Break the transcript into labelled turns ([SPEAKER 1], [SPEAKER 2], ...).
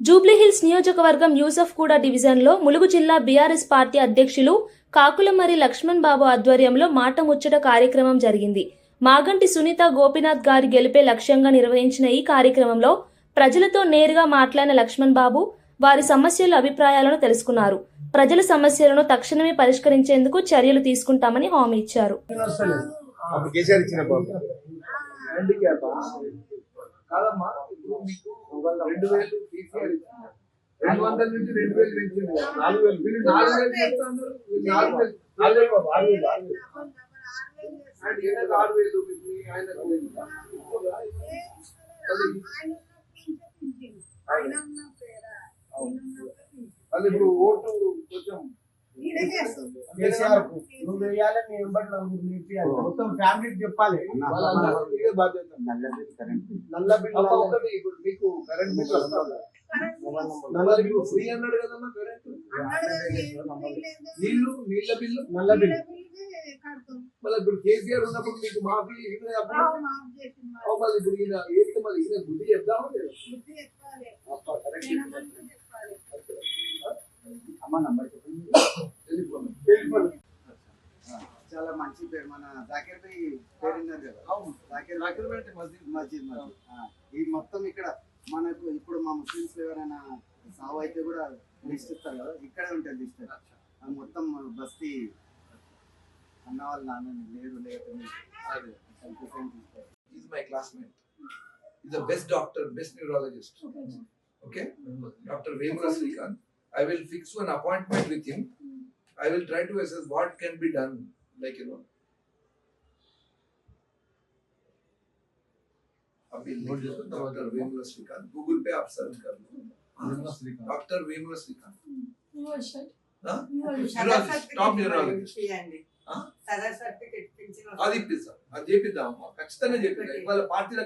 [SPEAKER 1] జూబ్లీహిల్స్ నియోజకవర్గం యూసఫ్గూడ డివిజన్లో ములుగు జిల్లా బీఆర్ఎస్ పార్టీ అధ్యక్షులు కాకులమర్రి లక్ష్మణ్ బాబు ఆధ్వర్యంలో మాట ముచ్చట కార్యక్రమం జరిగింది. మాగంటి సునీత గోపీనాథ్ గారి గెలిపే లక్ష్యంగా నిర్వహించిన ఈ కార్యక్రమంలో ప్రజలతో నేరుగా మాట్లాడిన లక్ష్మణ్ బాబు వారి సమస్యల అభిప్రాయాలను తెలుసుకున్నారు. ప్రజల సమస్యలను తక్షణమే పరిష్కరించేందుకు చర్యలు తీసుకుంటామని హామీ ఇచ్చారు.
[SPEAKER 2] కాదమ్మా, ఇప్పుడు మీకు 2000 కేసీఆర్ ఇచ్చింది, 200 నుంచి 2000 పెంచింది, 4000 వీళ్ళు 4000 చేస్తున్నారు. 4000 అండ్ ఈయనకు 6000 మీకు ఆయనకు అది ఇప్పుడు ఓటు కొంచెం
[SPEAKER 3] కేసీఆర్ నువ్వు వేయాలి, నీ వెంబడి నలుగురు నేర్పియాలి, మొత్తం ఫ్యామిలీకి చెప్పాలి.
[SPEAKER 2] బాధ్యత. నల్ల బిల్ ఒకటి ఇప్పుడు మీకు కరెంట్ బిల్ వస్తుంది, నల్ల బిల్ ఫ్రీ అన్నాడు కదమ్మా. కరెంట్ నీళ్ళ బిల్లు నల్ల బిల్ మళ్ళీ ఇప్పుడు కేసీఆర్ ఉన్నప్పుడు మీకు మాఫీ మళ్ళీ ఇప్పుడు ఈయన వేస్తే మళ్ళీ ఈయన బుద్ధి చెప్దామా
[SPEAKER 3] అమ్మ నంబర్ చెప్పండి. చాలా మంచి పేరు, మన జాకీర్ భాయ్ పేరు ఉన్నారు కదా. జాకీర్ మస్జిద్. ఈ మొత్తం ఇక్కడ మనకు ఇప్పుడు మా ముస్లిమ్స్ ఎవరైనా సావు అయితే కూడా లిస్ట్ ఇస్తారు కదా, ఇక్కడే ఉంటుంది లిస్ట్. మొత్తం బస్తీ అన్న వాళ్ళ నాన్న లేదు లేదు.
[SPEAKER 2] He's my classmate. He's the best doctor, best neurologist. Okay? Dr. Vemula Srikanth. I will fix an appointment with him. I will try to assess what can be done. Like, अभी doctor Vemula Srikanth Google पे आप search कर लो. Doctor Vemula Srikanth top neurologist అది ఇప్పిస్తాం, అది చేపిద్దాం, ఖచ్చితంగా చెప్పిద్దాం. ఇవాళ పార్టీ